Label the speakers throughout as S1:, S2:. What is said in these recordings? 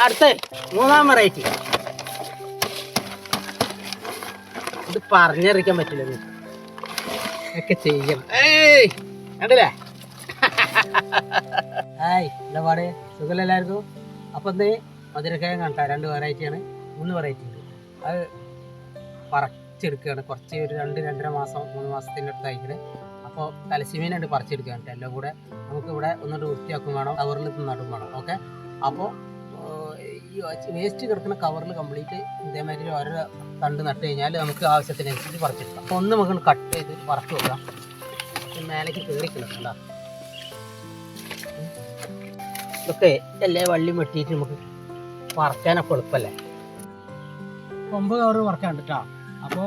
S1: അടുത്ത മൂന്നാം വെറൈറ്റി. ഇത് പറഞ്ഞറിയിക്കാൻ പറ്റില്ല, ഒക്കെ ചെയ്യണം. കണ്ടില്ലേ? എന്താ പാട്, സുഖമല്ലായിരുന്നു? അപ്പം എന്ത് മധുരക്കായം കണ്ടാ 2 വെറൈറ്റിയാണ്, 3 വെറൈറ്റി ഉണ്ട്. അത് പറിച്ചെടുക്കുകയാണ്. കുറച്ച് ഒരു 2-2.5 മാസം 3 മാസത്തിൻ്റെ അടുത്ത് അയക്കണേ. അപ്പോൾ തലശ്ശീമീനായിട്ട് പറിച്ചെടുക്കുകയാണ്. എല്ലാം കൂടെ നമുക്ക് ഇവിടെ ഒന്നിട്ട് വൃത്തിയാക്കും വേണം, കവറിൽ നടും വേണം. ഓക്കെ, അപ്പോൾ ഈ വേസ്റ്റ് കിടക്കുന്ന കവറിൽ കംപ്ലീറ്റ് ഇതേമാതിരി ഓരോ തണ്ട് നട്ട് കഴിഞ്ഞാൽ നമുക്ക് ആവശ്യത്തിനനുസരിച്ച് പറിച്ചെടുക്കാം. അപ്പോൾ ഒന്ന് നമുക്ക് കട്ട് ചെയ്ത് പറിച്ചു വെക്കാം. മേലേക്ക് കയറിക്കണം. കണ്ടാ, ഇതൊക്കെ എല്ലാ വള്ളി വെട്ടിയിട്ട് നമുക്ക് പറിക്കാനൊക്കെ എളുപ്പമല്ലേ. 9 കവർ പറിക്കാണ്ട് കേട്ടോ. അപ്പോൾ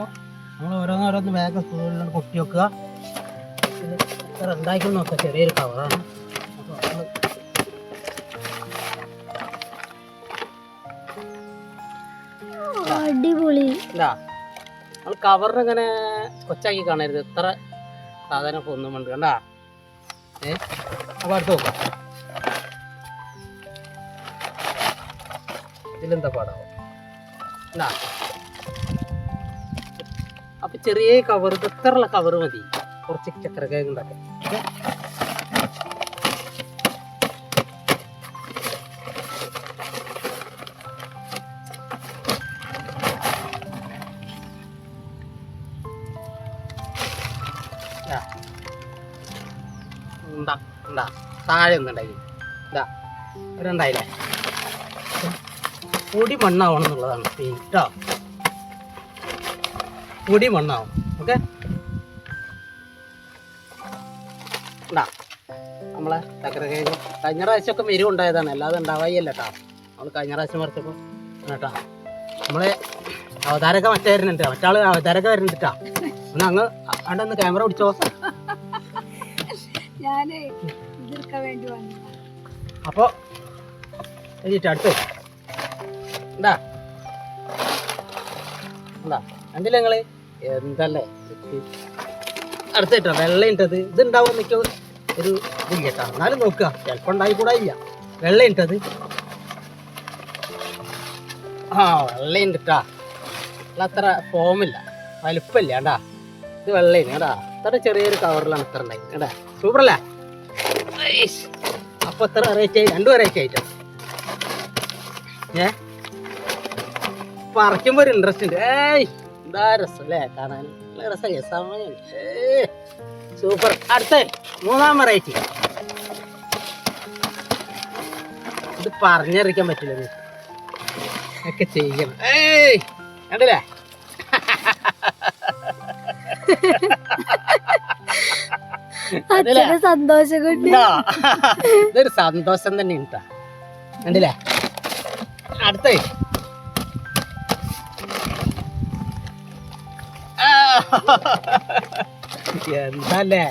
S1: നമ്മൾ ഓരോന്നോരോന്ന് വേഗം സ്കൂളിൽ കൊട്ടി വെക്കുക. ഇത് ഇത്ര എന്തായിക്കും നോക്കുക, ചെറിയൊരു കവറാണ്. അപ്പോൾ നമ്മൾ
S2: അടിപൊളി
S1: ഇല്ല, നമ്മൾ കവറിനിങ്ങനെ കൊച്ചാക്കി കാണരുത്. ഇത്ര സാധനം ഒന്നും ഉണ്ട് കണ്ടാ. അപ്പോൾ അടുത്ത് നോക്കാം, ഇതിലെന്താ പാടാവും. ഇല്ല, അപ്പം ചെറിയ കവർ, ഇത്രയുള്ള കവർ മതി കുറച്ച് ചക്കരക്കായ ഉണ്ടാക്കാൻ. ഉണ്ടാ താഴെ ഒന്നുണ്ടായി, ഇതാ ഒരെണ്ണായില്ലേ. പൊടി മണ്ണാവണം എന്നുള്ളതാണ് കേട്ടോ, പൊടി മണ്ണാവും. ഓക്കെ, ഉണ്ടാ നമ്മളെ ചക്കരക്കിഴങ്ങ് കഴിഞ്ഞ പ്രാവശ്യമൊക്കെ മെരു ഉണ്ടായതാണ്, അല്ലാതെ ഉണ്ടാവായില്ല കേട്ടോ. നമ്മൾ കഴിഞ്ഞ പ്രാവശ്യം പറിച്ചപ്പോൾ കേട്ടോ. നമ്മളെ അവതാരക മറ്റേ വരുന്നുണ്ട്, മറ്റാൾ അവതാരക വരുന്നുണ്ട് കേട്ടോ. ഒന്ന് അങ്ങ് അണ്ടൊന്ന് ക്യാമറ പിടിച്ചോ. അപ്പോൾ അടുത്ത് എന്താ എന്താ കണ്ടില്ല നിങ്ങള് എന്തല്ലേ അടുത്തിട്ടോ വെള്ള ഇട്ടത്. ഇതുണ്ടാവും എനിക്ക് ഒരു ഇതില്ല കേട്ടോ, എന്നാലും നോക്കുക, ചിലപ്പോൾ ഉണ്ടായി കൂടെ ഇല്ല. വെള്ള ഇട്ടത് വെള്ളയുണ്ട് കേട്ടാ, അത്ര ഫോമില്ല, വലുപ്പമില്ല കേട്ടാ. ഇത് വെള്ളയാണ് കേട്ടാ, ഇത്ര ചെറിയൊരു കവറിലാണ് ഇത്ര ഉണ്ടായി കേട്ടാ. സൂപ്പറല്ലേ? അപ്പോൾ ഇത്ര വെറൈറ്റി ആയി, 2 വെറൈറ്റി ആയിട്ടോ. പറിക്കുമ്പോൾ ഒരു ഇൻട്രസ്റ്റ് ഉണ്ട്. എന്താ രസമല്ലേ കാണാൻ, നല്ല രസമല്ലേ സമയം. സൂപ്പർ. അടുത്ത 3-ാം വെറൈറ്റി. ഇത് പറഞ്ഞറിയിക്കാൻ പറ്റില്ല, ഒക്കെ ചെയ്യണം. കണ്ടില്ലേ?
S2: സന്തോഷം കൊണ്ട്
S1: ഇതൊരു സന്തോഷം തന്നെ ഉണ്ടാ. കണ്ടില്ലേ? അടുത്ത എന്തല്ലേ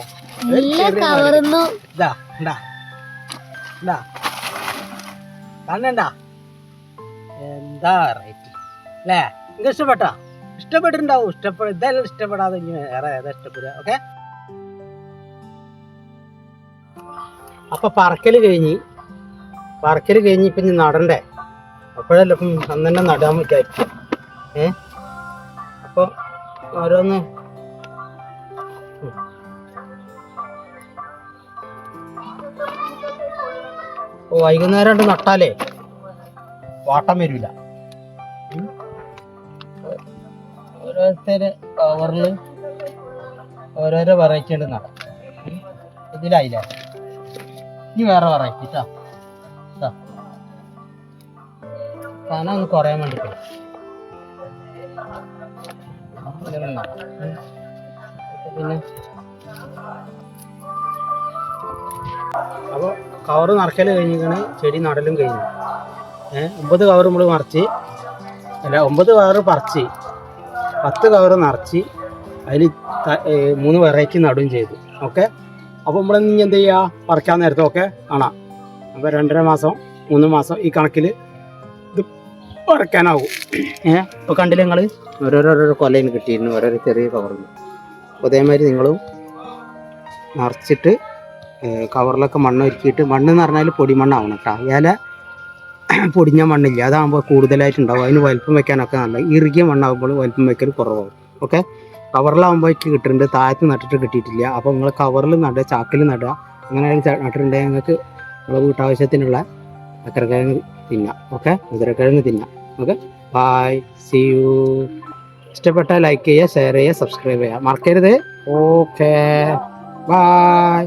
S1: കണ്ണണ്ടാ, എന്താ റൈറ്റ് അല്ലേ? നിങ്ങൾക്ക് ഇഷ്ടപ്പെട്ടോ? ഇഷ്ടപ്പെട്ടിട്ടുണ്ടാവും. ഇതെല്ലാം ഇഷ്ടപ്പെടാതെ ഇനി വേറെ ഏതാ ഇഷ്ടപ്പെടുക. ഓക്കെ, അപ്പൊ പറക്കല് കഴിഞ്ഞ് ഇപ്പൊ ഇനി നടണ്ടേ. അപ്പോഴല്ല ഇപ്പം അന്ന് തന്നെ നടാൻ വിചാരിക്കും. അപ്പൊ ഓരോന്ന് വൈകുന്നേരം കൊണ്ട് നട്ടാലേ വാട്ടം വരില്ല. ഓരോരുത്തര് കവറില് ഓരോരോ വെറൈറ്റി ഉണ്ട് നടാം. ഇതിലായില്ലേ, ഇനി വേറെ വെറൈറ്റി കേട്ടോ. സാധനം ഒന്ന് കുറയാൻ വേണ്ടിട്ട് പിന്നെ അപ്പോൾ കവറ് നിറയ്ക്കൽ കഴിഞ്ഞിരിക്കണ്, ചെടി നടലും കഴിഞ്ഞു. 9 കവർ നമ്മൾ മറിച്ച്, അല്ല 9 കവർ പറിച്ച് 10 കവർ നിറച്ച് അതിൽ 3 വെറൈറ്റി നടുകയും ചെയ്തു. ഓക്കെ, അപ്പോൾ നമ്മളിനി എന്ത് ചെയ്യുക, പറിക്കാൻ നേരത്തെ ഒക്കെ കാണാം. അപ്പോൾ 2.5 മാസം 3 മാസം ഈ കണക്കിൽ ഇത് പറിക്കാനാവും. ഇപ്പോൾ കണ്ടില്ല നിങ്ങൾ, ഓരോരോ കൊലയിൽ കിട്ടിയിരുന്നു, ഓരോരോ ചെറിയ കവറിൽ. അപ്പോൾ അതേമാതിരി നിങ്ങളും നിറച്ചിട്ട് കവറിലൊക്കെ മണ്ണ് ഒരുക്കിയിട്ട്, മണ്ണെന്ന് പറഞ്ഞാൽ പൊടിമണ്ണാവണം കേട്ടോ. ഇല പൊടിഞ്ഞ മണ്ണില്ല, അതാകുമ്പോൾ കൂടുതലായിട്ടുണ്ടാവും. അതിന് വലിപ്പം വെക്കാനൊക്കെ നല്ല ഇറുകിയ മണ്ണാകുമ്പോൾ വലിപ്പം വെക്കൽ കുറവാകും. ഓക്കെ, കവറിലാകുമ്പോൾ കിട്ടുന്നുണ്ട്, താഴത്ത് നട്ടിട്ട് കിട്ടിയിട്ടില്ല. അപ്പോൾ നിങ്ങൾ കവറിൽ നടുക, ചാക്കിൽ നടുക. അങ്ങനെ നട്ടിട്ടുണ്ടെങ്കിൽ നിങ്ങൾക്ക് നിങ്ങളുടെ വീട്ടാവശ്യത്തിനുള്ള ചക്കരക്കിഴങ്ങ് തിന്നാം. ഓക്കെ, മുതിരക്കിഴങ്ങ് തിന്നാം. Okay, bye, see you. ഇഷ്ടപ്പെട്ടാൽ ലൈക്ക് ചെയ്യുക, ഷെയർ ചെയ്യുക, സബ്സ്ക്രൈബ് ചെയ്യുക മറക്കരുത്. Okay, by.